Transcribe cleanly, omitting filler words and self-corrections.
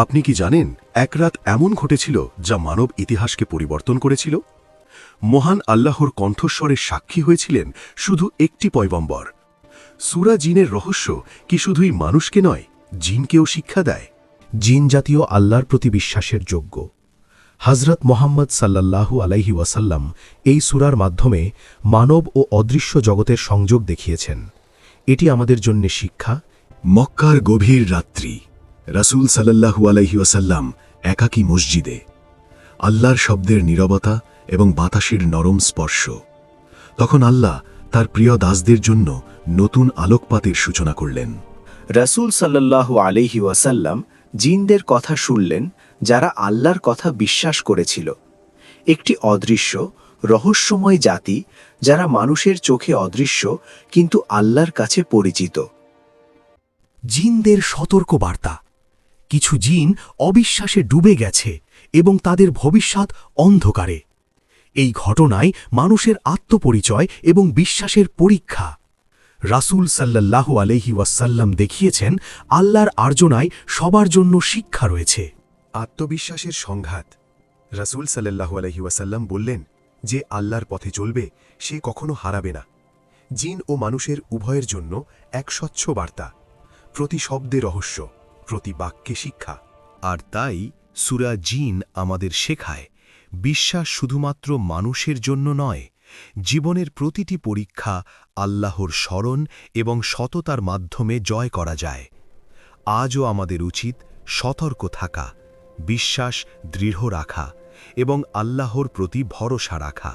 আপনি কি জানেন এক রাত এমন ঘটেছিল যা মানব ইতিহাসকে পরিবর্তন করেছিল? মহান আল্লাহর কণ্ঠস্বরের সাক্ষী হয়েছিলেন শুধু একটি পয়গম্বর। সূরা জিনের রহস্য কি শুধুই মানুষকে নয়, জিনকেও শিক্ষা দেয়। জিন জাতীয় আল্লাহর প্রতি বিশ্বাসের যোগ্য। হযরত মুহাম্মদ সাল্লাল্লাহু আলাইহি ওয়াসাল্লাম এই সূরার মাধ্যমে মানব ও অদৃশ্য জগতের সংযোগ দেখিয়েছেন। এটি আমাদের জন্য শিক্ষা। মক্কার গভীর রাত্রি, রাসূল সাল্লাল্লাহু আলাইহি ওয়াসাল্লাম একাকী মসজিদে। আল্লাহর শব্দের নীরবতা এবং বাতাসের নরম স্পর্শ। তখন আল্লাহ তার প্রিয় দাসদের জন্য নতুন আলোকপাতের সূচনা করলেন। রাসূল সাল্লাল্লাহু আলাইহি ওয়াসাল্লাম জিনদের কথা শুনলেন, যারা আল্লাহর কথা বিশ্বাস করেছিল। একটি অদৃশ্য রহস্যময় জাতি, যারা মানুষের চোখে অদৃশ্য কিন্তু আল্লাহর কাছে পরিচিত। জিনদের সতর্ক বার্তা। কিছু জিন অবিশ্বাসে ডুবে গেছে এবং তাদের ভবিষ্যৎ অন্ধকারে। এই ঘটনায় মানুষের আত্মপরিচয় এবং বিশ্বাসের পরীক্ষা। রাসূল সাল্লাল্লাহু আলাইহি ওয়াসাল্লাম দেখিয়েছেন, আল্লাহর আর্জনায় সবার জন্য শিক্ষা রয়েছে। আত্মবিশ্বাসের সংঘাত। রাসূল সাল্লাল্লাহু আলাইহি ওয়াসাল্লাম বললেন, যে আল্লাহর পথে চলবে সে কখনো হারাবে না। জিন ও মানুষের উভয়ের জন্য এক স্বচ্ছ বার্তা, প্রতি শব্দে রহস্য, প্রতি বাক্যে শিক্ষা। আর তাই সূরা জিন আমাদের শেখায়, বিশ্বাস শুধুমাত্র মানুষের জন্য নয়, জীবনের প্রতিটি পরীক্ষা আল্লাহর স্মরণ এবং সততার মাধ্যমে জয় করা যায়। আজও আমাদের উচিত সতর্ক থাকা, বিশ্বাস দৃঢ় রাখা এবং আল্লাহর প্রতি ভরসা রাখা।